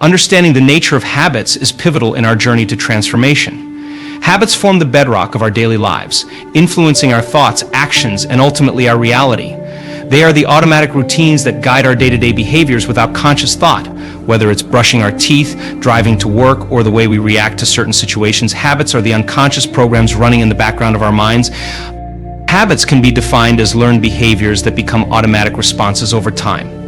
Understanding the nature of habits is pivotal in our journey to transformation. Habits form the bedrock of our daily lives, influencing our thoughts, actions, and ultimately our reality. They are the automatic routines that guide our day-to-day behaviors without conscious thought. Whether it's brushing our teeth, driving to work, or the way we react to certain situations, habits are the unconscious programs running in the background of our minds. Habits can be defined as learned behaviors that become automatic responses over time.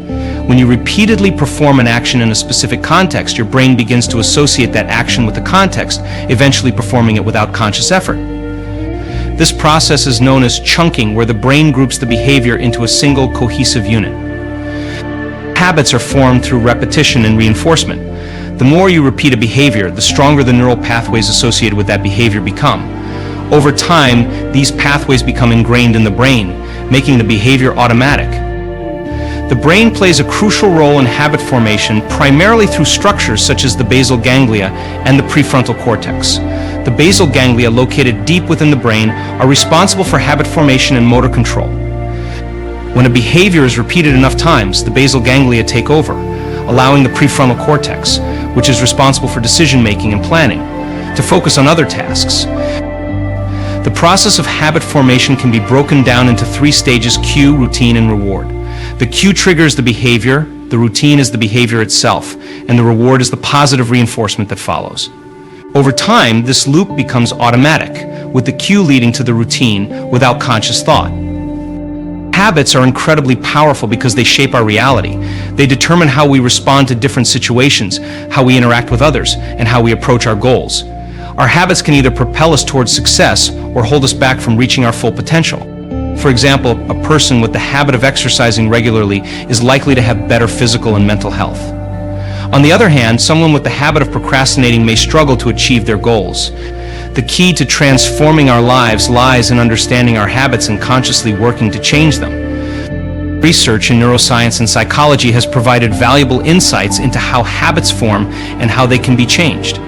When you repeatedly perform an action in a specific context, your brain begins to associate that action with the context, eventually performing it without conscious effort. This process is known as chunking, where the brain groups the behavior into a single cohesive unit. Habits are formed through repetition and reinforcement. The more you repeat a behavior, the stronger the neural pathways associated with that behavior become. Over time, these pathways become ingrained in the brain, making the behavior automatic. The brain plays a crucial role in habit formation, primarily through structures such as the basal ganglia and the prefrontal cortex. The basal ganglia, located deep within the brain, are responsible for habit formation and motor control. When a behavior is repeated enough times, the basal ganglia take over, allowing the prefrontal cortex, which is responsible for decision-making and planning, to focus on other tasks. The process of habit formation can be broken down into three stages: cue, routine, and reward. The cue triggers the behavior, the routine is the behavior itself, and the reward is the positive reinforcement that follows. Over time, this loop becomes automatic, with the cue leading to the routine without conscious thought. Habits are incredibly powerful because they shape our reality. They determine how we respond to different situations, how we interact with others, and how we approach our goals. Our habits can either propel us towards success or hold us back from reaching our full potential. For example, a person with the habit of exercising regularly is likely to have better physical and mental health. On the other hand, someone with the habit of procrastinating may struggle to achieve their goals. The key to transforming our lives lies in understanding our habits and consciously working to change them. Research in neuroscience and psychology has provided valuable insights into how habits form and how they can be changed.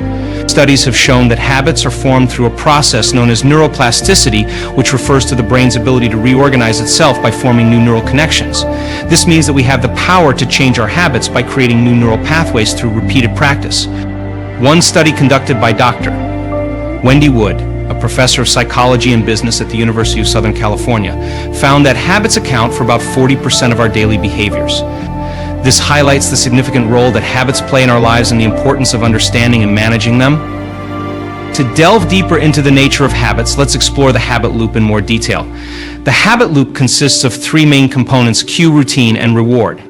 Studies have shown that habits are formed through a process known as neuroplasticity, which refers to the brain's ability to reorganize itself by forming new neural connections. This means that we have the power to change our habits by creating new neural pathways through repeated practice. One study conducted by Dr. Wendy Wood, a professor of psychology and business at the University of Southern California, found that habits account for about 40% of our daily behaviors. This highlights the significant role that habits play in our lives and the importance of understanding and managing them. To delve deeper into the nature of habits, let's explore the habit loop in more detail. The habit loop consists of three main components: cue, routine, and reward.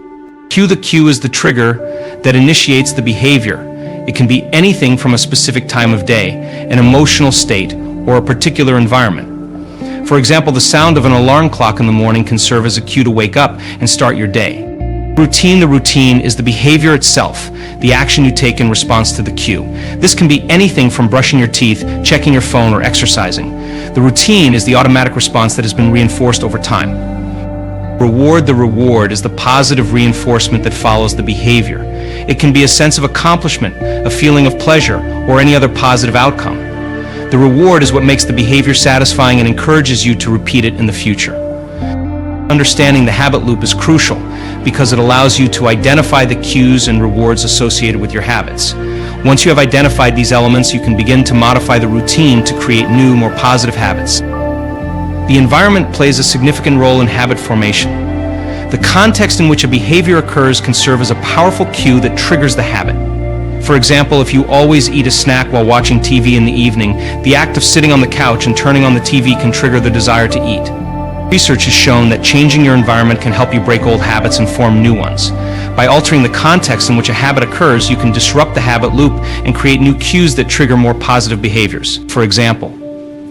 The cue is the trigger that initiates the behavior. It can be anything from a specific time of day, an emotional state, or a particular environment. For example, the sound of an alarm clock in the morning can serve as a cue to wake up and start your day. The routine is the behavior itself, the action you take in response to the cue. This can be anything from brushing your teeth, checking your phone, or exercising. The routine is the automatic response that has been reinforced over time. The reward is the positive reinforcement that follows the behavior. It can be a sense of accomplishment, a feeling of pleasure, or any other positive outcome. The reward is what makes the behavior satisfying and encourages you to repeat it in the future. Understanding the habit loop is crucial because it allows you to identify the cues and rewards associated with your habits. Once you have identified these elements, you can begin to modify the routine to create new, more positive habits. The environment plays a significant role in habit formation. The context in which a behavior occurs can serve as a powerful cue that triggers the habit. For example, if you always eat a snack while watching TV in the evening, the act of sitting on the couch and turning on the TV can trigger the desire to eat. Research has shown that changing your environment can help you break old habits and form new ones. By altering the context in which a habit occurs, you can disrupt the habit loop and create new cues that trigger more positive behaviors. For example,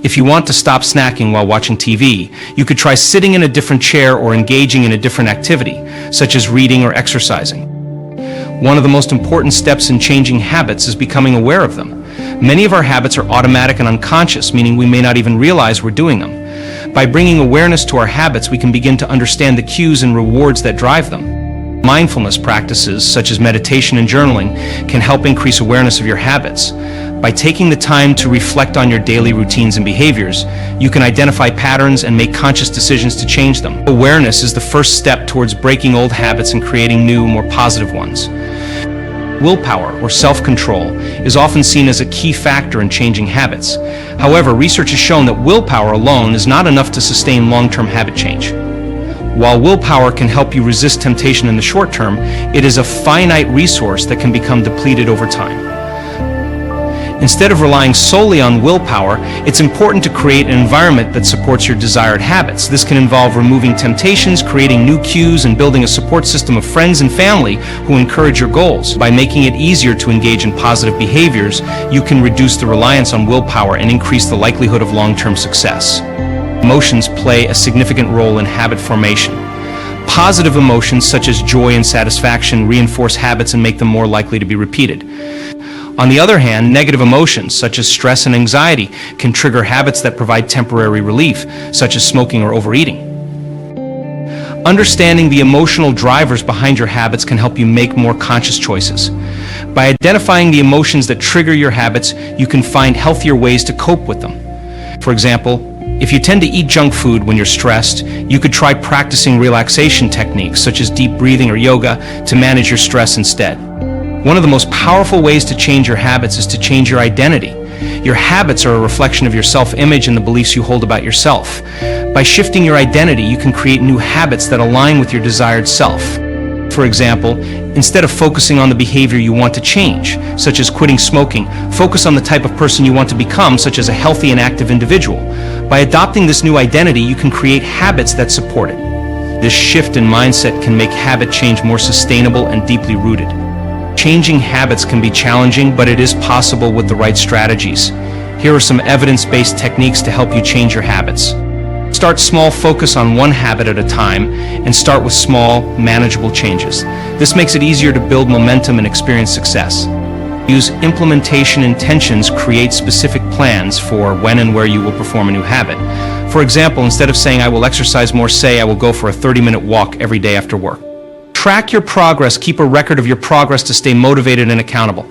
if you want to stop snacking while watching TV, you could try sitting in a different chair or engaging in a different activity, such as reading or exercising. One of the most important steps in changing habits is becoming aware of them. Many of our habits are automatic and unconscious, meaning we may not even realize we're doing them. By bringing awareness to our habits, we can begin to understand the cues and rewards that drive them. Mindfulness practices, such as meditation and journaling, can help increase awareness of your habits. By taking the time to reflect on your daily routines and behaviors, you can identify patterns and make conscious decisions to change them. Awareness is the first step towards breaking old habits and creating new, more positive ones. Willpower, or self-control, is often seen as a key factor in changing habits. However, research has shown that willpower alone is not enough to sustain long-term habit change. While willpower can help you resist temptation in the short term, it is a finite resource that can become depleted over time. Instead of relying solely on willpower, it's important to create an environment that supports your desired habits. This can involve removing temptations, creating new cues, and building a support system of friends and family who encourage your goals. By making it easier to engage in positive behaviors, you can reduce the reliance on willpower and increase the likelihood of long-term success. Emotions play a significant role in habit formation. Positive emotions such as joy and satisfaction reinforce habits and make them more likely to be repeated. On the other hand, negative emotions, such as stress and anxiety, can trigger habits that provide temporary relief, such as smoking or overeating. Understanding the emotional drivers behind your habits can help you make more conscious choices. By identifying the emotions that trigger your habits, you can find healthier ways to cope with them. For example, if you tend to eat junk food when you're stressed, you could try practicing relaxation techniques, such as deep breathing or yoga, to manage your stress instead. One of the most powerful ways to change your habits is to change your identity. Your habits are a reflection of your self-image and the beliefs you hold about yourself. By shifting your identity, you can create new habits that align with your desired self. For example, instead of focusing on the behavior you want to change, such as quitting smoking, focus on the type of person you want to become, such as a healthy and active individual. By adopting this new identity, you can create habits that support it. This shift in mindset can make habit change more sustainable and deeply rooted. Changing habits can be challenging, but it is possible with the right strategies. Here are some evidence-based techniques to help you change your habits. Start small, focus on one habit at a time, and start with small, manageable changes. This makes it easier to build momentum and experience success. Use implementation intentions, create specific plans for when and where you will perform a new habit. For example, instead of saying, "I will exercise more," say, "I will go for a 30-minute walk every day after work." Track your progress, keep a record of your progress to stay motivated and accountable.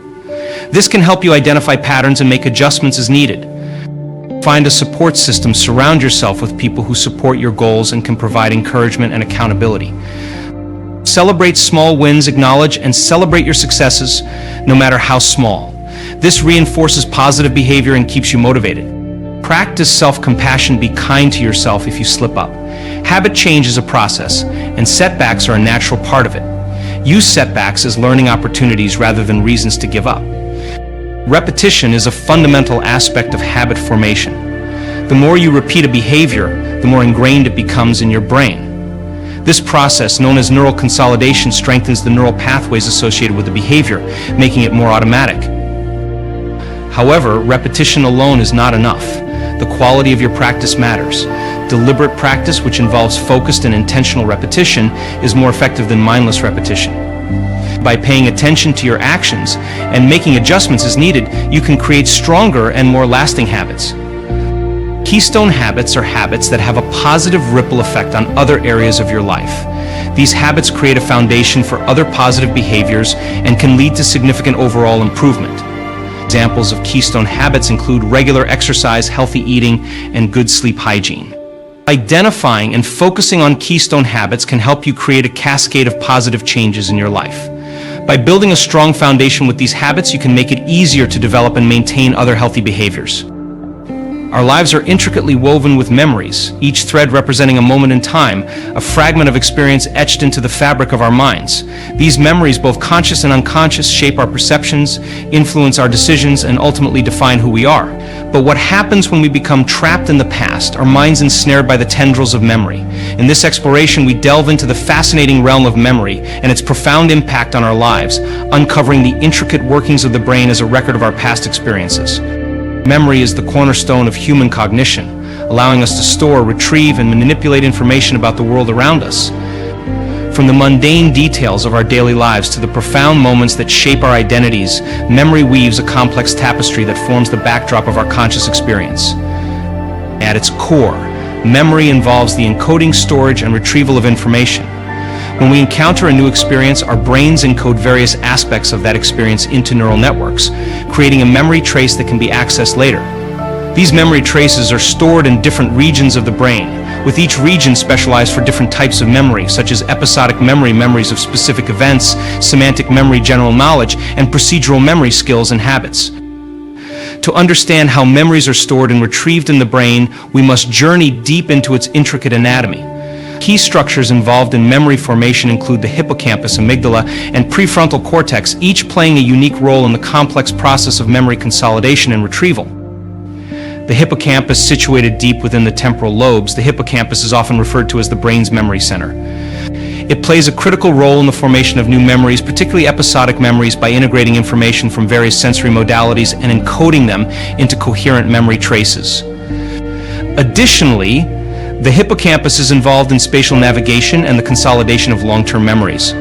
This can help you identify patterns and make adjustments as needed. Find a support system, surround yourself with people who support your goals and can provide encouragement and accountability. Celebrate small wins, acknowledge and celebrate your successes, no matter how small. This reinforces positive behavior and keeps you motivated. Practice self-compassion, be kind to yourself if you slip up. Habit change is a process, and setbacks are a natural part of it. Use setbacks as learning opportunities rather than reasons to give up. Repetition is a fundamental aspect of habit formation. The more you repeat a behavior, the more ingrained it becomes in your brain. This process, known as neural consolidation, strengthens the neural pathways associated with the behavior, making it more automatic. However, repetition alone is not enough. The quality of your practice matters. Deliberate practice, which involves focused and intentional repetition, is more effective than mindless repetition. By paying attention to your actions and making adjustments as needed, you can create stronger and more lasting habits. Keystone habits are habits that have a positive ripple effect on other areas of your life. These habits create a foundation for other positive behaviors and can lead to significant overall improvement. Examples of keystone habits include regular exercise, healthy eating, and good sleep hygiene. Identifying and focusing on keystone habits can help you create a cascade of positive changes in your life. By building a strong foundation with these habits, you can make it easier to develop and maintain other healthy behaviors. Our lives are intricately woven with memories, each thread representing a moment in time, a fragment of experience etched into the fabric of our minds. These memories, both conscious and unconscious, shape our perceptions, influence our decisions, and ultimately define who we are. But what happens when we become trapped in the past, our minds ensnared by the tendrils of memory? In this exploration, we delve into the fascinating realm of memory and its profound impact on our lives, uncovering the intricate workings of the brain as a record of our past experiences. Memory is the cornerstone of human cognition, allowing us to store, retrieve, and manipulate information about the world around us. From the mundane details of our daily lives to the profound moments that shape our identities, memory weaves a complex tapestry that forms the backdrop of our conscious experience. At its core, memory involves the encoding, storage, and retrieval of information. When we encounter a new experience, our brains encode various aspects of that experience into neural networks, creating a memory trace that can be accessed later. These memory traces are stored in different regions of the brain, with each region specialized for different types of memory, such as episodic memory, memories of specific events, semantic memory, general knowledge, and procedural memory, skills and habits. To understand how memories are stored and retrieved in the brain, we must journey deep into its intricate anatomy. Key structures involved in memory formation include the hippocampus, amygdala, and prefrontal cortex, each playing a unique role in the complex process of memory consolidation and retrieval. The hippocampus, situated deep within the temporal lobes, the hippocampus is often referred to as the brain's memory center. It plays a critical role in the formation of new memories, particularly episodic memories, by integrating information from various sensory modalities and encoding them into coherent memory traces. Additionally, the hippocampus is involved in spatial navigation and the consolidation of long-term memories.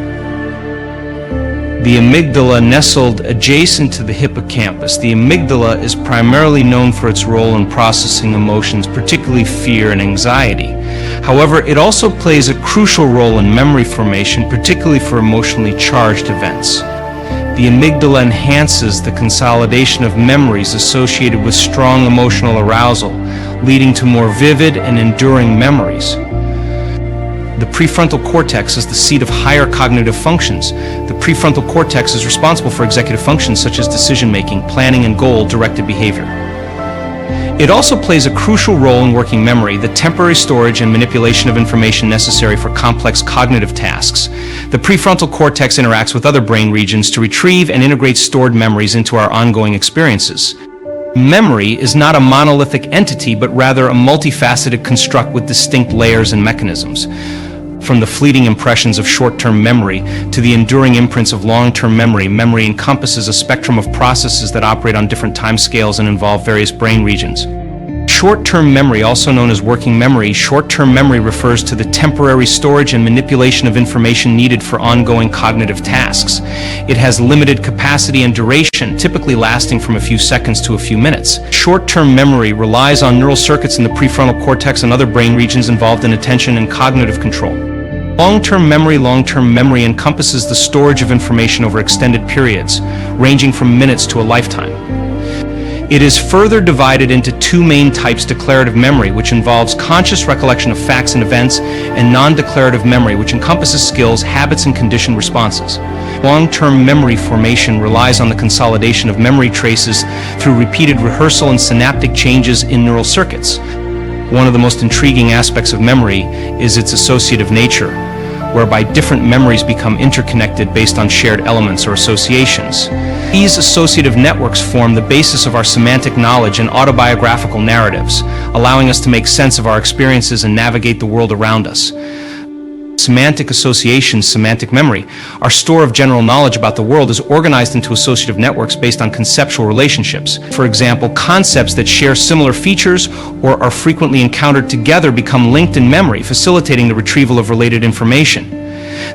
The amygdala, nestled adjacent to the hippocampus. The amygdala is primarily known for its role in processing emotions, particularly fear and anxiety. However, it also plays a crucial role in memory formation, particularly for emotionally charged events. The amygdala enhances the consolidation of memories associated with strong emotional arousal, leading to more vivid and enduring memories. The prefrontal cortex is the seat of higher cognitive functions. The prefrontal cortex is responsible for executive functions such as decision-making, planning, and goal-directed behavior. It also plays a crucial role in working memory, the temporary storage and manipulation of information necessary for complex cognitive tasks. The prefrontal cortex interacts with other brain regions to retrieve and integrate stored memories into our ongoing experiences. Memory is not a monolithic entity, but rather a multifaceted construct with distinct layers and mechanisms. From the fleeting impressions of short-term memory to the enduring imprints of long-term memory, memory encompasses a spectrum of processes that operate on different timescales and involve various brain regions. Short-term memory, also known as working memory, short-term memory refers to the temporary storage and manipulation of information needed for ongoing cognitive tasks. It has limited capacity and duration, typically lasting from a few seconds to a few minutes. Short-term memory relies on neural circuits in the prefrontal cortex and other brain regions involved in attention and cognitive control. Long-term memory encompasses the storage of information over extended periods, ranging from minutes to a lifetime. It is further divided into two main types: declarative memory, which involves conscious recollection of facts and events, and non-declarative memory, which encompasses skills, habits, and conditioned responses. Long-term memory formation relies on the consolidation of memory traces through repeated rehearsal and synaptic changes in neural circuits. One of the most intriguing aspects of memory is its associative nature, whereby different memories become interconnected based on shared elements or associations. These associative networks form the basis of our semantic knowledge and autobiographical narratives, allowing us to make sense of our experiences and navigate the world around us. Semantic associations, semantic memory, our store of general knowledge about the world, is organized into associative networks based on conceptual relationships. For example, concepts that share similar features or are frequently encountered together become linked in memory, facilitating the retrieval of related information.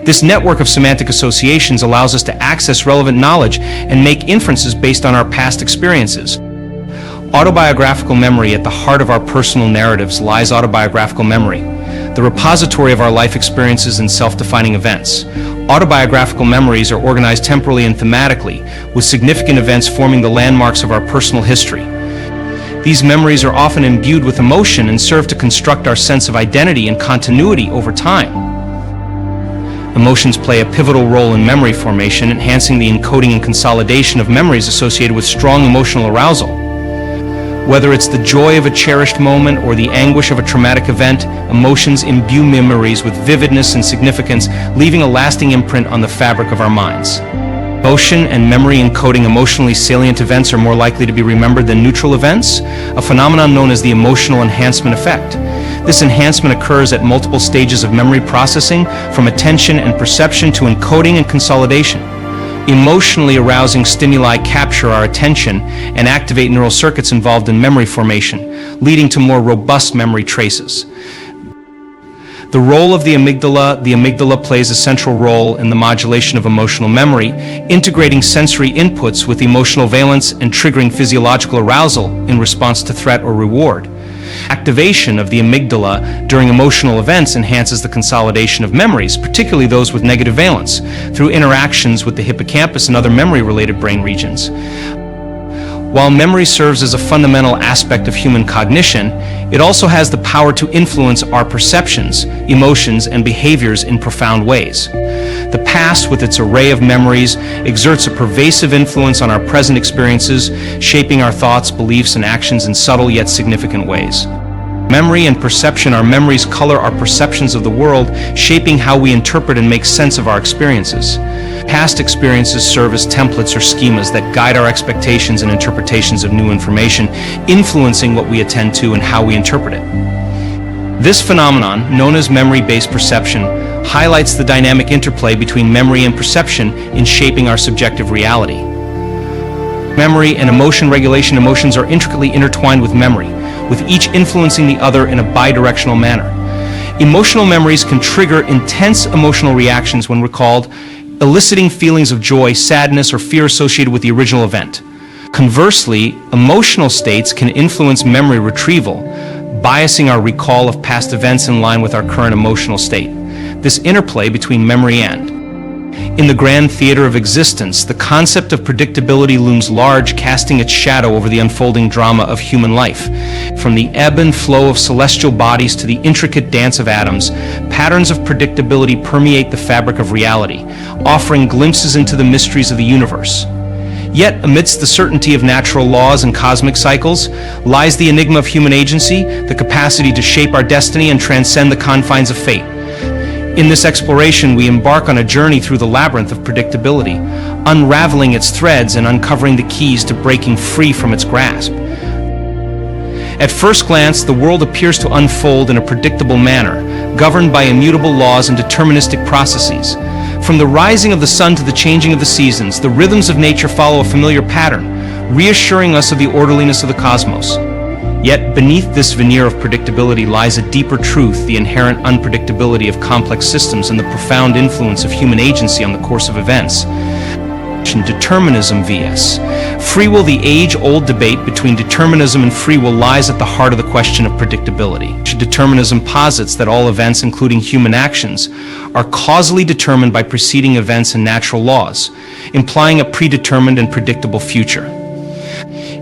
This network of semantic associations allows us to access relevant knowledge and make inferences based on our past experiences. Autobiographical memory. At the heart of our personal narratives lies autobiographical memory, the repository of our life experiences and self-defining events. Autobiographical memories are organized temporally and thematically, with significant events forming the landmarks of our personal history. These memories are often imbued with emotion and serve to construct our sense of identity and continuity over time. Emotions play a pivotal role in memory formation, enhancing the encoding and consolidation of memories associated with strong emotional arousal. Whether it's the joy of a cherished moment or the anguish of a traumatic event, emotions imbue memories with vividness and significance, leaving a lasting imprint on the fabric of our minds. Emotion and memory encoding emotionally salient events are more likely to be remembered than neutral events, a phenomenon known as the emotional enhancement effect. This enhancement occurs at multiple stages of memory processing, from attention and perception to encoding and consolidation. Emotionally arousing stimuli capture our attention and activate neural circuits involved in memory formation, leading to more robust memory traces. The role of the amygdala plays a central role in the modulation of emotional memory, integrating sensory inputs with emotional valence and triggering physiological arousal in response to threat or reward. Activation of the amygdala during emotional events enhances the consolidation of memories, particularly those with negative valence, through interactions with the hippocampus and other memory-related brain regions. While memory serves as a fundamental aspect of human cognition, it also has the power to influence our perceptions, emotions, and behaviors in profound ways. The past, with its array of memories, exerts a pervasive influence on our present experiences, shaping our thoughts, beliefs, and actions in subtle yet significant ways. Memory and perception. Our memories color our perceptions of the world, shaping how we interpret and make sense of our experiences. Past experiences serve as templates or schemas that guide our expectations and interpretations of new information, influencing what we attend to and how we interpret it. This phenomenon, known as memory-based perception, highlights the dynamic interplay between memory and perception in shaping our subjective reality. Memory and emotion regulation. Emotions are intricately intertwined with memory, with each influencing the other in a bidirectional manner. Emotional memories can trigger intense emotional reactions when recalled, eliciting feelings of joy, sadness, or fear associated with the original event. Conversely, emotional states can influence memory retrieval, biasing our recall of past events in line with our current emotional state. This interplay between memory and in the grand theater of existence, the concept of predictability looms large, casting its shadow over the unfolding drama of human life. From the ebb and flow of celestial bodies to the intricate dance of atoms, patterns of predictability permeate the fabric of reality, offering glimpses into the mysteries of the universe. Yet, amidst the certainty of natural laws and cosmic cycles, lies the enigma of human agency, the capacity to shape our destiny and transcend the confines of fate. In this exploration, we embark on a journey through the labyrinth of predictability, unraveling its threads and uncovering the keys to breaking free from its grasp. At first glance, the world appears to unfold in a predictable manner, governed by immutable laws and deterministic processes. From the rising of the sun to the changing of the seasons, the rhythms of nature follow a familiar pattern, reassuring us of the orderliness of the cosmos. Yet beneath this veneer of predictability lies a deeper truth, the inherent unpredictability of complex systems and the profound influence of human agency on the course of events. Determinism vs. free will. The age-old debate between determinism and free will lies at the heart of the question of predictability. Determinism posits that all events, including human actions, are causally determined by preceding events and natural laws, implying a predetermined and predictable future.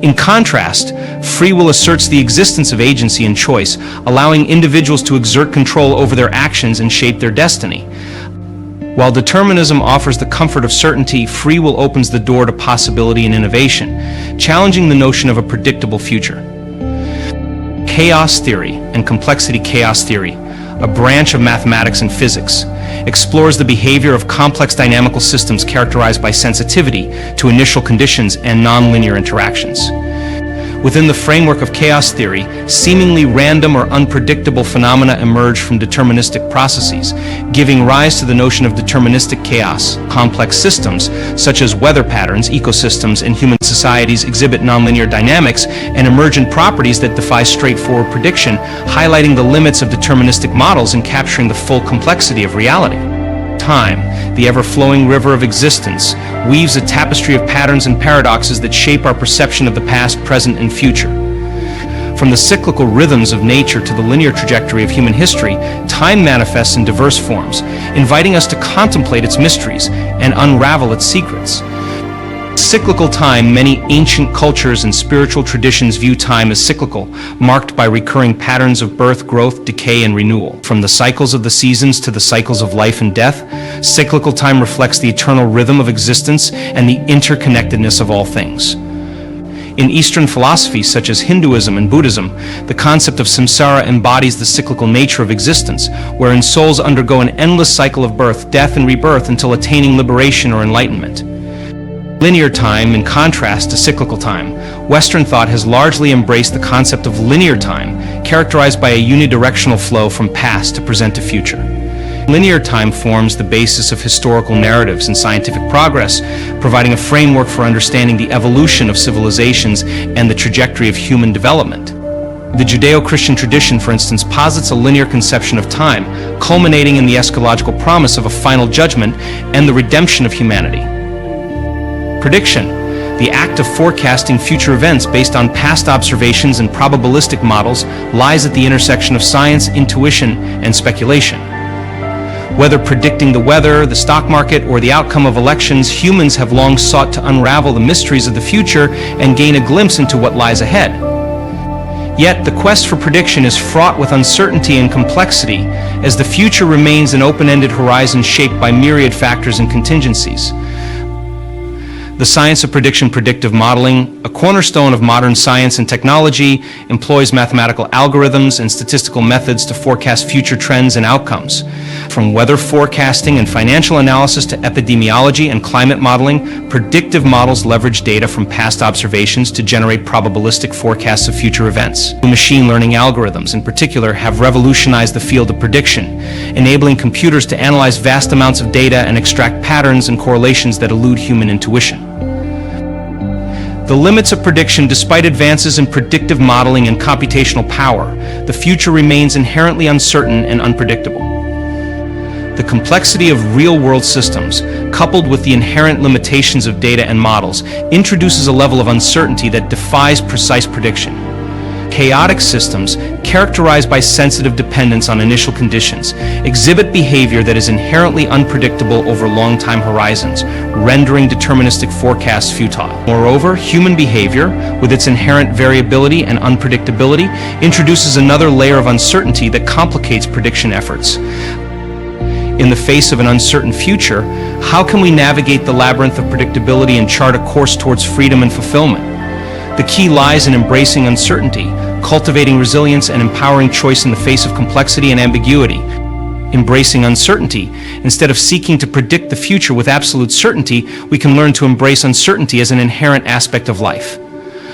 In contrast, free will asserts the existence of agency and choice, allowing individuals to exert control over their actions and shape their destiny. While determinism offers the comfort of certainty, free will opens the door to possibility and innovation, challenging the notion of a predictable future. Chaos theory and complexity. Chaos theory, a branch of mathematics and physics, explores the behavior of complex dynamical systems characterized by sensitivity to initial conditions and nonlinear interactions. Within the framework of chaos theory, seemingly random or unpredictable phenomena emerge from deterministic processes, giving rise to the notion of deterministic chaos. Complex systems, such as weather patterns, ecosystems, and human societies, exhibit nonlinear dynamics and emergent properties that defy straightforward prediction, highlighting the limits of deterministic models and capturing the full complexity of reality. Time, the ever-flowing river of existence, weaves a tapestry of patterns and paradoxes that shape our perception of the past, present, and future. From the cyclical rhythms of nature to the linear trajectory of human history, time manifests in diverse forms, inviting us to contemplate its mysteries and unravel its secrets. Cyclical time. Many ancient cultures and spiritual traditions view time as cyclical, marked by recurring patterns of birth, growth, decay, and renewal. From the cycles of the seasons to the cycles of life and death, cyclical time reflects the eternal rhythm of existence and the interconnectedness of all things. In Eastern philosophies such as Hinduism and Buddhism, the concept of samsara embodies the cyclical nature of existence, wherein souls undergo an endless cycle of birth, death, and rebirth until attaining liberation or enlightenment. Linear time, in contrast to cyclical time, Western thought has largely embraced the concept of linear time, characterized by a unidirectional flow from past to present to future. Linear time forms the basis of historical narratives and scientific progress, providing a framework for understanding the evolution of civilizations and the trajectory of human development. The Judeo-Christian tradition, for instance, posits a linear conception of time, culminating in the eschatological promise of a final judgment and the redemption of humanity. Prediction, the act of forecasting future events based on past observations and probabilistic models, lies at the intersection of science, intuition, and speculation. Whether predicting the weather, the stock market, or the outcome of elections, humans have long sought to unravel the mysteries of the future and gain a glimpse into what lies ahead. Yet, the quest for prediction is fraught with uncertainty and complexity, as the future remains an open-ended horizon shaped by myriad factors and contingencies. The science of prediction, predictive modeling, a cornerstone of modern science and technology, employs mathematical algorithms and statistical methods to forecast future trends and outcomes. From weather forecasting and financial analysis to epidemiology and climate modeling, predictive models leverage data from past observations to generate probabilistic forecasts of future events. Machine learning algorithms, in particular, have revolutionized the field of prediction, enabling computers to analyze vast amounts of data and extract patterns and correlations that elude human intuition. The limits of prediction, despite advances in predictive modeling and computational power, the future remains inherently uncertain and unpredictable. The complexity of real-world systems, coupled with the inherent limitations of data and models, introduces a level of uncertainty that defies precise prediction. Chaotic systems, characterized by sensitive dependence on initial conditions, exhibit behavior that is inherently unpredictable over long time horizons, rendering deterministic forecasts futile. Moreover, human behavior, with its inherent variability and unpredictability, introduces another layer of uncertainty that complicates prediction efforts. In the face of an uncertain future, how can we navigate the labyrinth of predictability and chart a course towards freedom and fulfillment? The key lies in embracing uncertainty, cultivating resilience, and empowering choice in the face of complexity and ambiguity. Embracing uncertainty, instead of seeking to predict the future with absolute certainty, we can learn to embrace uncertainty as an inherent aspect of life.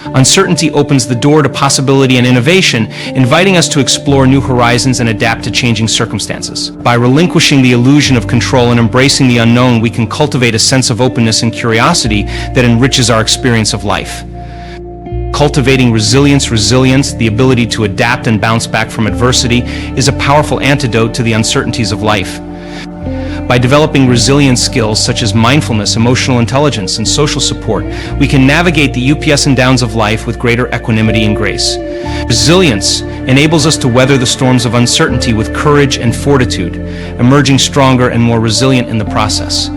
Uncertainty opens the door to possibility and innovation, inviting us to explore new horizons and adapt to changing circumstances. By relinquishing the illusion of control and embracing the unknown, we can cultivate a sense of openness and curiosity that enriches our experience of life. Cultivating resilience, the ability to adapt and bounce back from adversity, is a powerful antidote to the uncertainties of life. By developing resilience skills such as mindfulness, emotional intelligence, and social support, we can navigate the ups and downs of life with greater equanimity and grace. Resilience enables us to weather the storms of uncertainty with courage and fortitude, emerging stronger and more resilient in the process.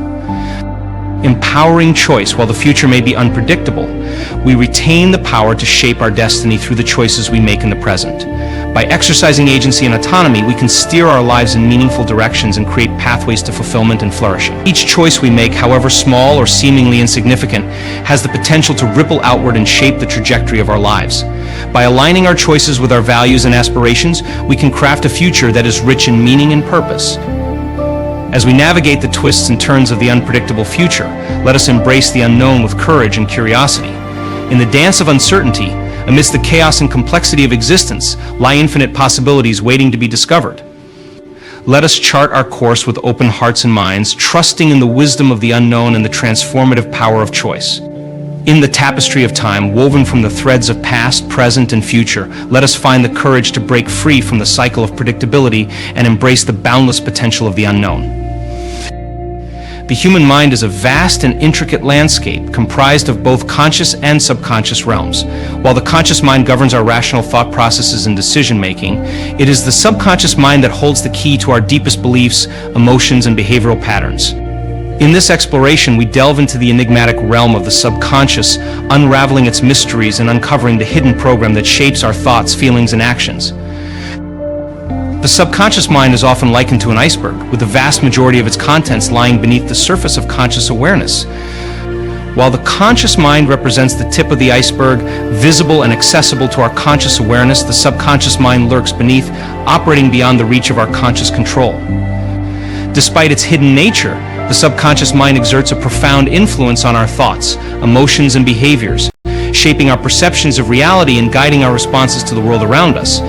Empowering choice. While the future may be unpredictable, we retain the power to shape our destiny through the choices we make in the present. By exercising agency and autonomy, we can steer our lives in meaningful directions and create pathways to fulfillment and flourishing. Each choice we make, however small or seemingly insignificant, has the potential to ripple outward and shape the trajectory of our lives. By aligning our choices with our values and aspirations, we can craft a future that is rich in meaning and purpose. As we navigate the twists and turns of the unpredictable future, let us embrace the unknown with courage and curiosity. In the dance of uncertainty, amidst the chaos and complexity of existence, lie infinite possibilities waiting to be discovered. Let us chart our course with open hearts and minds, trusting in the wisdom of the unknown and the transformative power of choice. In the tapestry of time, woven from the threads of past, present, and future, let us find the courage to break free from the cycle of predictability and embrace the boundless potential of the unknown. The human mind is a vast and intricate landscape comprised of both conscious and subconscious realms. While the conscious mind governs our rational thought processes and decision-making, it is the subconscious mind that holds the key to our deepest beliefs, emotions, and behavioral patterns. In this exploration, we delve into the enigmatic realm of the subconscious, unraveling its mysteries and uncovering the hidden program that shapes our thoughts, feelings, and actions. The subconscious mind is often likened to an iceberg, with the vast majority of its contents lying beneath the surface of conscious awareness. While the conscious mind represents the tip of the iceberg, visible and accessible to our conscious awareness, the subconscious mind lurks beneath, operating beyond the reach of our conscious control. Despite its hidden nature, the subconscious mind exerts a profound influence on our thoughts, emotions, and behaviors, shaping our perceptions of reality and guiding our responses to the world around us.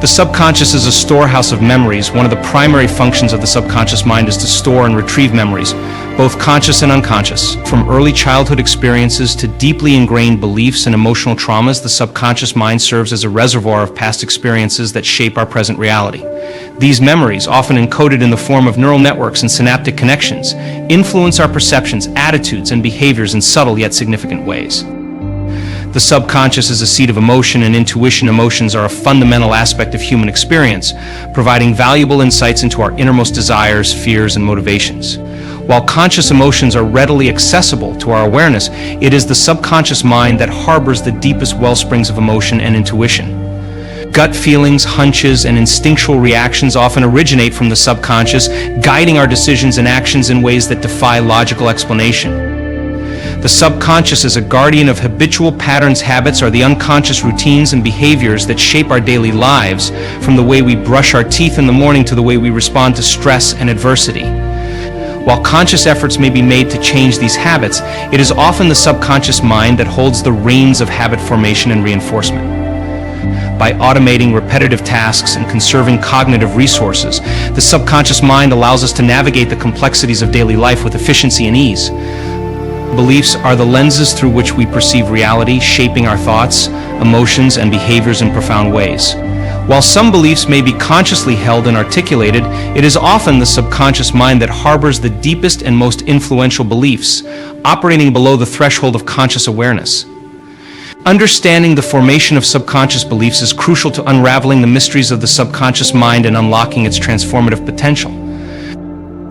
The subconscious is a storehouse of memories. One of the primary functions of the subconscious mind is to store and retrieve memories, both conscious and unconscious. From early childhood experiences to deeply ingrained beliefs and emotional traumas, the subconscious mind serves as a reservoir of past experiences that shape our present reality. These memories, often encoded in the form of neural networks and synaptic connections, influence our perceptions, attitudes, and behaviors in subtle yet significant ways. The subconscious is a seat of emotion and intuition. Emotions are a fundamental aspect of human experience, providing valuable insights into our innermost desires, fears, and motivations. While conscious emotions are readily accessible to our awareness, it is the subconscious mind that harbors the deepest wellsprings of emotion and intuition. Gut feelings, hunches, and instinctual reactions often originate from the subconscious, guiding our decisions and actions in ways that defy logical explanation. The subconscious is a guardian of habitual patterns. Habits are the unconscious routines and behaviors that shape our daily lives, from the way we brush our teeth in the morning to the way we respond to stress and adversity. While conscious efforts may be made to change these habits, it is often the subconscious mind that holds the reins of habit formation and reinforcement. By automating repetitive tasks and conserving cognitive resources, the subconscious mind allows us to navigate the complexities of daily life with efficiency and ease. Beliefs are the lenses through which we perceive reality, shaping our thoughts, emotions, and behaviors in profound ways. While some beliefs may be consciously held and articulated, it is often the subconscious mind that harbors the deepest and most influential beliefs, operating below the threshold of conscious awareness. Understanding the formation of subconscious beliefs is crucial to unraveling the mysteries of the subconscious mind and unlocking its transformative potential.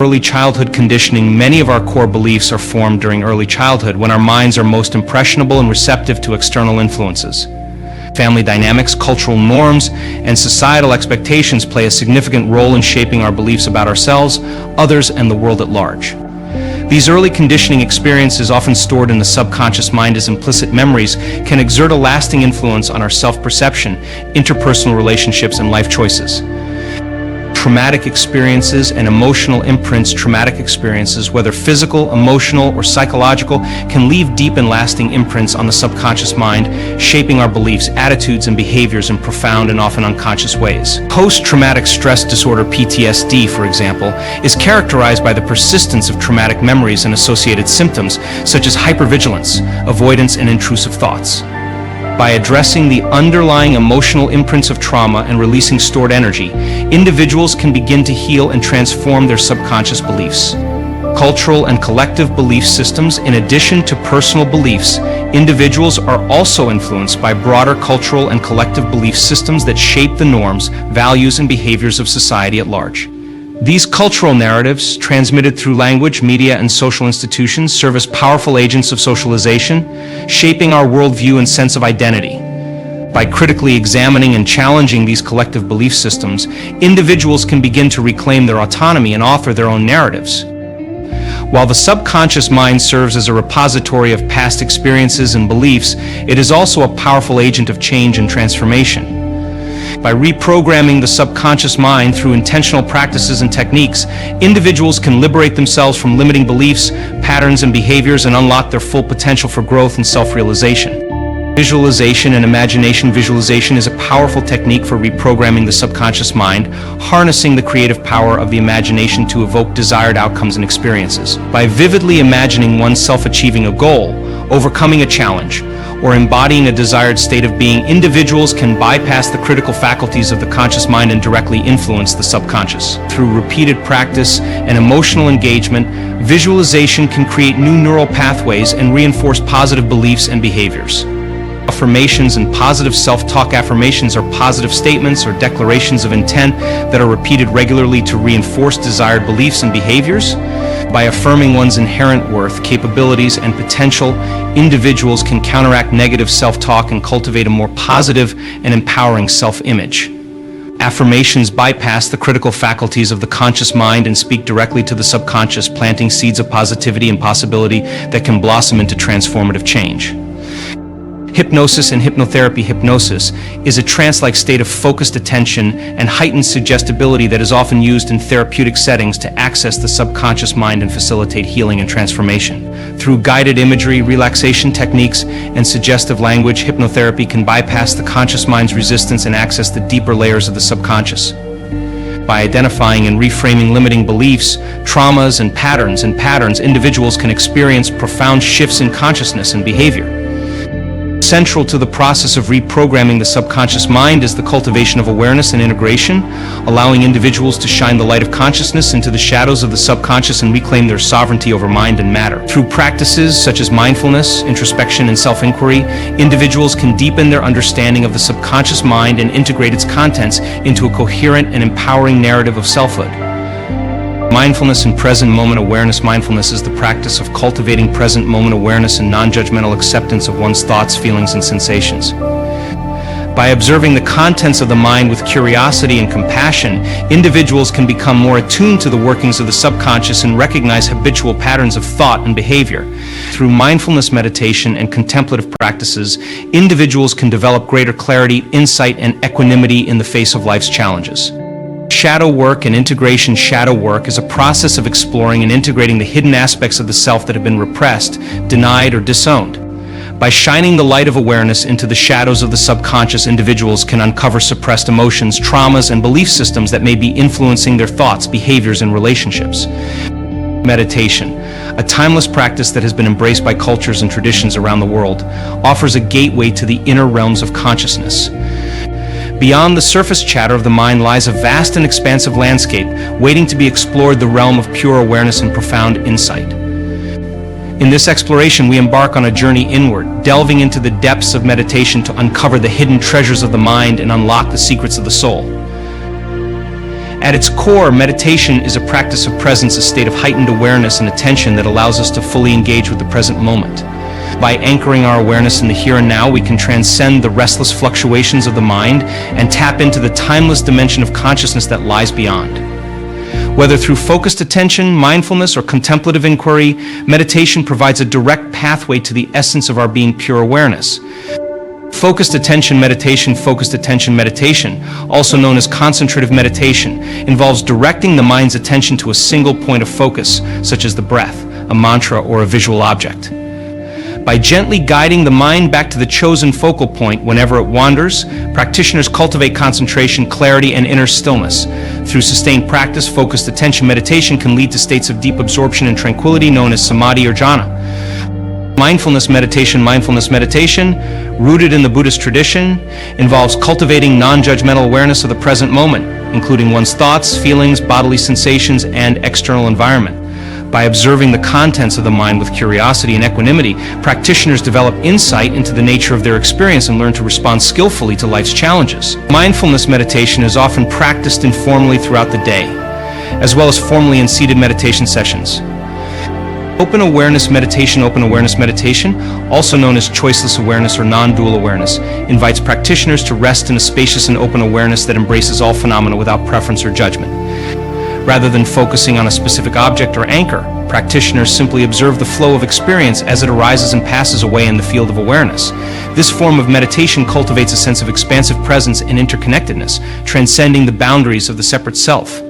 Early childhood conditioning. Many of our core beliefs are formed during early childhood, when our minds are most impressionable and receptive to external influences. Family dynamics, cultural norms, and societal expectations play a significant role in shaping our beliefs about ourselves, others, and the world at large. These early conditioning experiences, often stored in the subconscious mind as implicit memories, can exert a lasting influence on our self-perception, interpersonal relationships, and life choices. Traumatic experiences and emotional imprints. Traumatic experiences, whether physical, emotional, or psychological, can leave deep and lasting imprints on the subconscious mind, shaping our beliefs, attitudes, and behaviors in profound and often unconscious ways. Post-traumatic stress disorder, PTSD, for example, is characterized by the persistence of traumatic memories and associated symptoms, such as hypervigilance, avoidance, and intrusive thoughts. By addressing the underlying emotional imprints of trauma and releasing stored energy, individuals can begin to heal and transform their subconscious beliefs. Cultural and collective belief systems. In addition to personal beliefs, individuals are also influenced by broader cultural and collective belief systems that shape the norms, values, and behaviors of society at large. These cultural narratives, transmitted through language, media, and social institutions, serve as powerful agents of socialization, shaping our worldview and sense of identity. By critically examining and challenging these collective belief systems, individuals can begin to reclaim their autonomy and author their own narratives. While the subconscious mind serves as a repository of past experiences and beliefs, it is also a powerful agent of change and transformation. By reprogramming the subconscious mind through intentional practices and techniques, individuals can liberate themselves from limiting beliefs, patterns, and behaviors and unlock their full potential for growth and self-realization. Visualization and imagination. Visualization is a powerful technique for reprogramming the subconscious mind, harnessing the creative power of the imagination to evoke desired outcomes and experiences. By vividly imagining oneself achieving a goal, overcoming a challenge, or embodying a desired state of being, individuals can bypass the critical faculties of the conscious mind and directly influence the subconscious. Through repeated practice and emotional engagement, visualization can create new neural pathways and reinforce positive beliefs and behaviors. Affirmations and positive self-talk. Affirmations are positive statements or declarations of intent that are repeated regularly to reinforce desired beliefs and behaviors. By affirming one's inherent worth, capabilities, and potential, individuals can counteract negative self-talk and cultivate a more positive and empowering self-image. Affirmations bypass the critical faculties of the conscious mind and speak directly to the subconscious, planting seeds of positivity and possibility that can blossom into transformative change. Hypnosis and hypnotherapy. Hypnosis is a trance-like state of focused attention and heightened suggestibility that is often used in therapeutic settings to access the subconscious mind and facilitate healing and transformation. Through guided imagery, relaxation techniques, and suggestive language, hypnotherapy can bypass the conscious mind's resistance and access the deeper layers of the subconscious. By identifying and reframing limiting beliefs, traumas, and patterns, individuals can experience profound shifts in consciousness and behavior. Central to the process of reprogramming the subconscious mind is the cultivation of awareness and integration, allowing individuals to shine the light of consciousness into the shadows of the subconscious and reclaim their sovereignty over mind and matter. Through practices such as mindfulness, introspection, and self-inquiry, individuals can deepen their understanding of the subconscious mind and integrate its contents into a coherent and empowering narrative of selfhood. Mindfulness and present moment awareness. Mindfulness is the practice of cultivating present moment awareness and non-judgmental acceptance of one's thoughts, feelings, and sensations. By observing the contents of the mind with curiosity and compassion, individuals can become more attuned to the workings of the subconscious and recognize habitual patterns of thought and behavior. Through mindfulness meditation and contemplative practices, individuals can develop greater clarity, insight, and equanimity in the face of life's challenges. Shadow work and integration. Shadow work is a process of exploring and integrating the hidden aspects of the self that have been repressed, denied, or disowned. By shining the light of awareness into the shadows of the subconscious, individuals can uncover suppressed emotions, traumas, and belief systems that may be influencing their thoughts, behaviors, and relationships. Meditation, a timeless practice that has been embraced by cultures and traditions around the world, offers a gateway to the inner realms of consciousness. Beyond the surface chatter of the mind lies a vast and expansive landscape, waiting to be explored, the realm of pure awareness and profound insight. In this exploration, we embark on a journey inward, delving into the depths of meditation to uncover the hidden treasures of the mind and unlock the secrets of the soul. At its core, meditation is a practice of presence, a state of heightened awareness and attention that allows us to fully engage with the present moment. By anchoring our awareness in the here and now, we can transcend the restless fluctuations of the mind and tap into the timeless dimension of consciousness that lies beyond. Whether through focused attention, mindfulness, or contemplative inquiry, meditation provides a direct pathway to the essence of our being, pure awareness. Focused attention meditation, also known as concentrative meditation, involves directing the mind's attention to a single point of focus, such as the breath, a mantra, or a visual object. By gently guiding the mind back to the chosen focal point whenever it wanders, practitioners cultivate concentration, clarity, and inner stillness. Through sustained practice, focused attention meditation can lead to states of deep absorption and tranquility known as samadhi or jhana. Mindfulness meditation, rooted in the Buddhist tradition, involves cultivating non-judgmental awareness of the present moment, including one's thoughts, feelings, bodily sensations, and external environment. By observing the contents of the mind with curiosity and equanimity, practitioners develop insight into the nature of their experience and learn to respond skillfully to life's challenges. Mindfulness meditation is often practiced informally throughout the day, as well as formally in seated meditation sessions. Open awareness meditation, also known as choiceless awareness or non-dual awareness, invites practitioners to rest in a spacious and open awareness that embraces all phenomena without preference or judgment. Rather than focusing on a specific object or anchor, practitioners simply observe the flow of experience as it arises and passes away in the field of awareness. This form of meditation cultivates a sense of expansive presence and interconnectedness, transcending the boundaries of the separate self.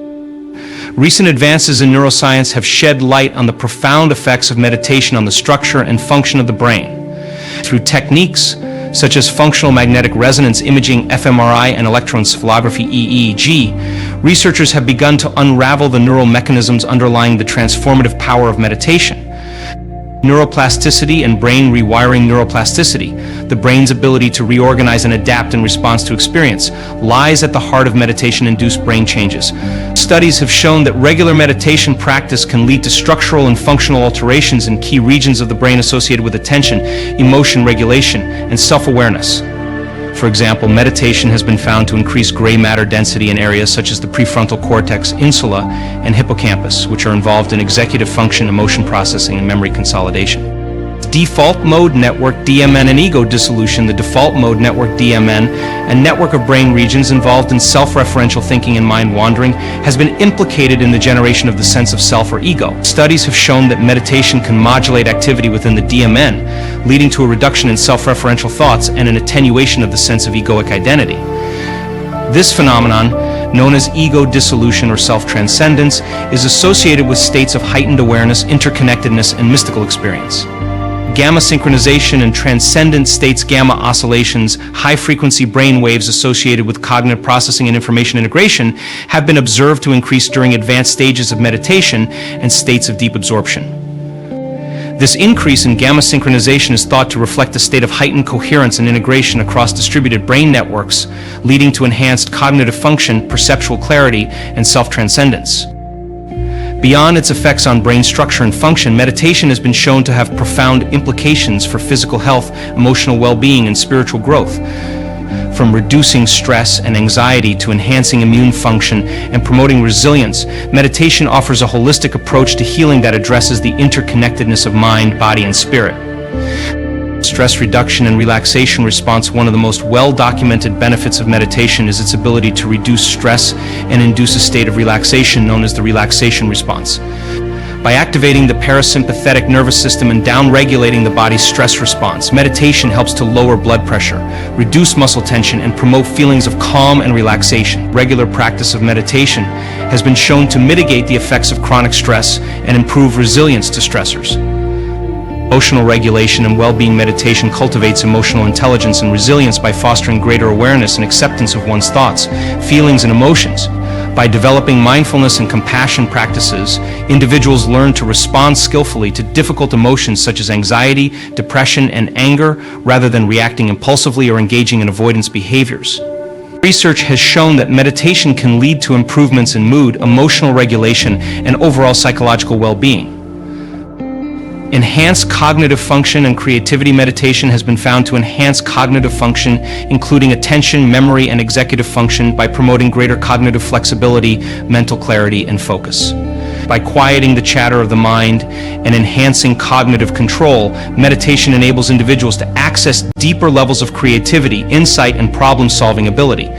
Recent advances in neuroscience have shed light on the profound effects of meditation on the structure and function of the brain. Through techniques such as functional magnetic resonance imaging, fMRI, and electroencephalography, EEG, researchers have begun to unravel the neural mechanisms underlying the transformative power of meditation. Neuroplasticity and brain rewiring. Neuroplasticity, the brain's ability to reorganize and adapt in response to experience, lies at the heart of meditation-induced brain changes. Studies have shown that regular meditation practice can lead to structural and functional alterations in key regions of the brain associated with attention, emotion regulation, and self-awareness. For example, meditation has been found to increase gray matter density in areas such as the prefrontal cortex, insula, and hippocampus, which are involved in executive function, emotion processing, and memory consolidation. Default mode network, DMN, and ego dissolution. The default mode network, DMN, a network of brain regions involved in self-referential thinking and mind wandering, has been implicated in the generation of the sense of self or ego. Studies have shown that meditation can modulate activity within the DMN, leading to a reduction in self-referential thoughts and an attenuation of the sense of egoic identity. This phenomenon, known as ego dissolution or self-transcendence, is associated with states of heightened awareness, interconnectedness, and mystical experience. Gamma synchronization and transcendent states, gamma oscillations, high-frequency brain waves associated with cognitive processing and information integration, have been observed to increase during advanced stages of meditation and states of deep absorption. This increase in gamma synchronization is thought to reflect a state of heightened coherence and integration across distributed brain networks, leading to enhanced cognitive function, perceptual clarity, and self-transcendence. Beyond its effects on brain structure and function, meditation has been shown to have profound implications for physical health, emotional well-being, and spiritual growth. From reducing stress and anxiety to enhancing immune function and promoting resilience, meditation offers a holistic approach to healing that addresses the interconnectedness of mind, body, and spirit. Stress reduction and relaxation response. One of the most well-documented benefits of meditation is its ability to reduce stress and induce a state of relaxation known as the relaxation response. By activating the parasympathetic nervous system and downregulating the body's stress response, meditation helps to lower blood pressure, reduce muscle tension, and promote feelings of calm and relaxation. Regular practice of meditation has been shown to mitigate the effects of chronic stress and improve resilience to stressors. Emotional regulation and well-being. Meditation cultivates emotional intelligence and resilience by fostering greater awareness and acceptance of one's thoughts, feelings, and emotions. By developing mindfulness and compassion practices, individuals learn to respond skillfully to difficult emotions such as anxiety, depression, and anger, rather than reacting impulsively or engaging in avoidance behaviors. Research has shown that meditation can lead to improvements in mood, emotional regulation, and overall psychological well-being. Enhanced cognitive function and creativity. Meditation has been found to enhance cognitive function, including attention, memory, and executive function, by promoting greater cognitive flexibility, mental clarity, and focus. By quieting the chatter of the mind and enhancing cognitive control, meditation enables individuals to access deeper levels of creativity, insight, and problem-solving ability.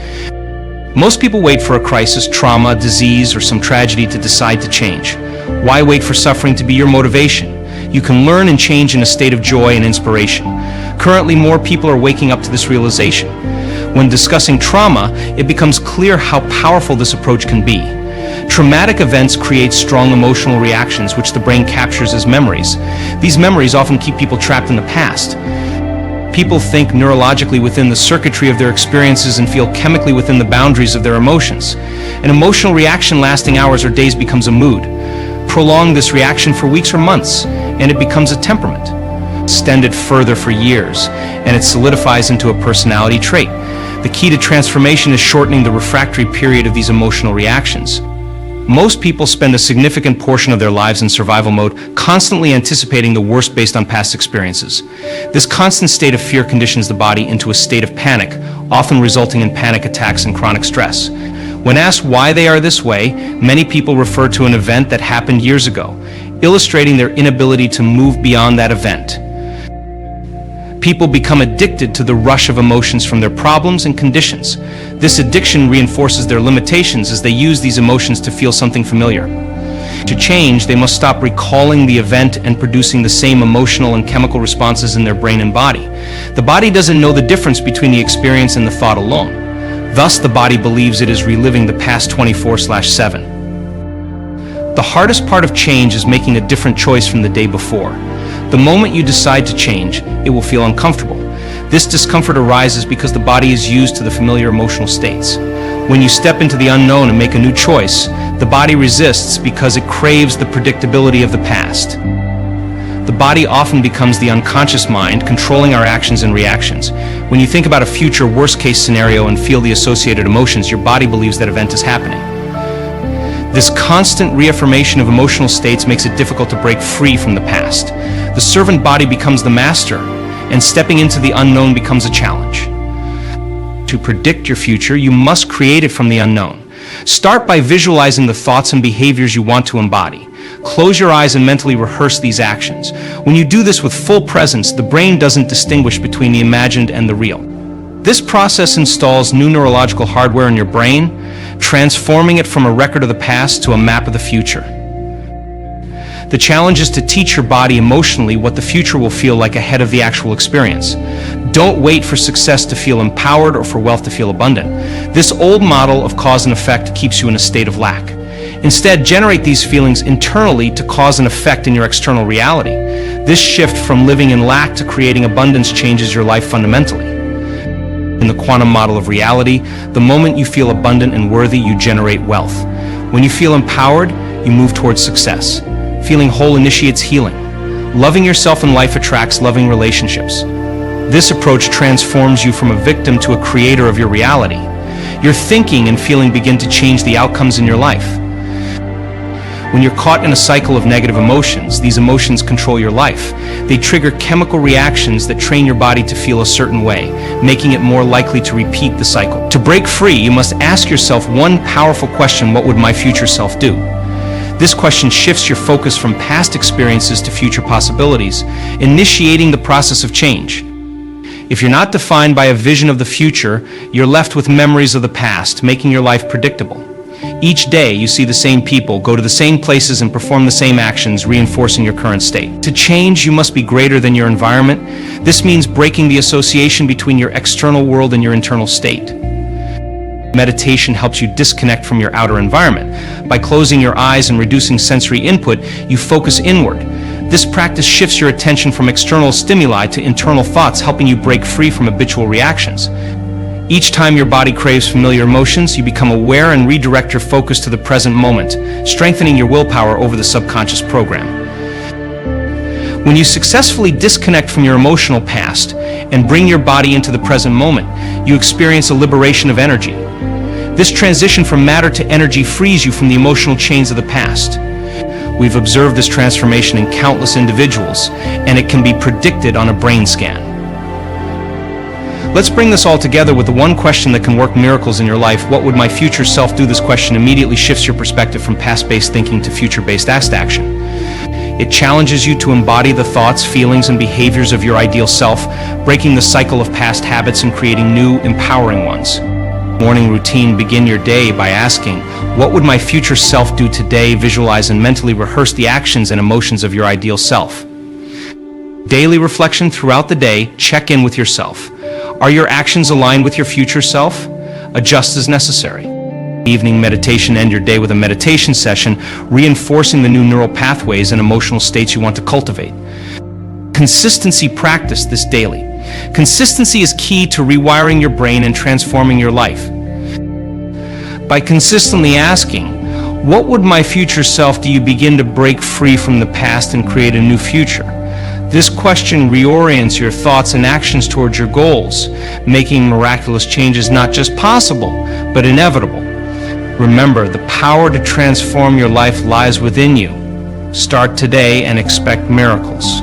Most people wait for a crisis, trauma, disease, or some tragedy to decide to change. Why wait for suffering to be your motivation? You can learn and change in a state of joy and inspiration. Currently, more people are waking up to this realization. When discussing trauma, it becomes clear how powerful this approach can be. Traumatic events create strong emotional reactions, which the brain captures as memories. These memories often keep people trapped in the past. People think neurologically within the circuitry of their experiences and feel chemically within the boundaries of their emotions. An emotional reaction lasting hours or days becomes a mood. Prolong this reaction for weeks or months, and it becomes a temperament. Extend it further for years, and it solidifies into a personality trait. The key to transformation is shortening the refractory period of these emotional reactions. Most people spend a significant portion of their lives in survival mode, constantly anticipating the worst based on past experiences. This constant state of fear conditions the body into a state of panic, often resulting in panic attacks and chronic stress. When asked why they are this way, many people refer to an event that happened years ago, illustrating their inability to move beyond that event. People become addicted to the rush of emotions from their problems and conditions. This addiction reinforces their limitations as they use these emotions to feel something familiar. To change, they must stop recalling the event and producing the same emotional and chemical responses in their brain and body. The body doesn't know the difference between the experience and the thought alone. Thus, the body believes it is reliving the past 24/7. The hardest part of change is making a different choice from the day before. The moment you decide to change, it will feel uncomfortable. This discomfort arises because the body is used to the familiar emotional states. When you step into the unknown and make a new choice, the body resists because it craves the predictability of the past. The body often becomes the unconscious mind, controlling our actions and reactions. When you think about a future worst-case scenario and feel the associated emotions, your body believes that event is happening. This constant reaffirmation of emotional states makes it difficult to break free from the past. The servant body becomes the master, and stepping into the unknown becomes a challenge. To predict your future, you must create it from the unknown. Start by visualizing the thoughts and behaviors you want to embody. Close your eyes and mentally rehearse these actions. When you do this with full presence, the brain doesn't distinguish between the imagined and the real. This process installs new neurological hardware in your brain, transforming it from a record of the past to a map of the future. The challenge is to teach your body emotionally what the future will feel like ahead of the actual experience. Don't wait for success to feel empowered or for wealth to feel abundant. This old model of cause and effect keeps you in a state of lack. Instead, generate these feelings internally to cause an effect in your external reality. This shift from living in lack to creating abundance changes your life fundamentally. In the quantum model of reality, the moment you feel abundant and worthy, you generate wealth. When you feel empowered, you move towards success. Feeling whole initiates healing. Loving yourself in life attracts loving relationships. This approach transforms you from a victim to a creator of your reality. Your thinking and feeling begin to change the outcomes in your life. When you're caught in a cycle of negative emotions, these emotions control your life. They trigger chemical reactions that train your body to feel a certain way, making it more likely to repeat the cycle. To break free, you must ask yourself one powerful question: what would my future self do? This question shifts your focus from past experiences to future possibilities, initiating the process of change. If you're not defined by a vision of the future, you're left with memories of the past, making your life predictable. Each day, you see the same people, go to the same places, and perform the same actions, reinforcing your current state. To change, you must be greater than your environment. This means breaking the association between your external world and your internal state. Meditation helps you disconnect from your outer environment. By closing your eyes and reducing sensory input, you focus inward. This practice shifts your attention from external stimuli to internal thoughts, helping you break free from habitual reactions. Each time your body craves familiar emotions, you become aware and redirect your focus to the present moment, strengthening your willpower over the subconscious program. When you successfully disconnect from your emotional past and bring your body into the present moment, you experience a liberation of energy. This transition from matter to energy frees you from the emotional chains of the past. We've observed this transformation in countless individuals, and it can be predicted on a brain scan. Let's bring this all together with the one question that can work miracles in your life: what would my future self do? This question immediately shifts your perspective from past-based thinking to future-based action. It challenges you to embody the thoughts, feelings, and behaviors of your ideal self, breaking the cycle of past habits and creating new, empowering ones. Morning routine: begin your day by asking, what would my future self do today? Visualize and mentally rehearse the actions and emotions of your ideal self. Daily reflection throughout the day: check in with yourself. Are your actions aligned with your future self? Adjust as necessary. Evening meditation: end your day with a meditation session, reinforcing the new neural pathways and emotional states you want to cultivate. Consistency: practice this daily. Consistency is key to rewiring your brain and transforming your life. By consistently asking, what would my future self do, you begin to break free from the past and create a new future. This question reorients your thoughts and actions towards your goals, making miraculous changes not just possible, but inevitable. Remember, the power to transform your life lies within you. Start today and expect miracles.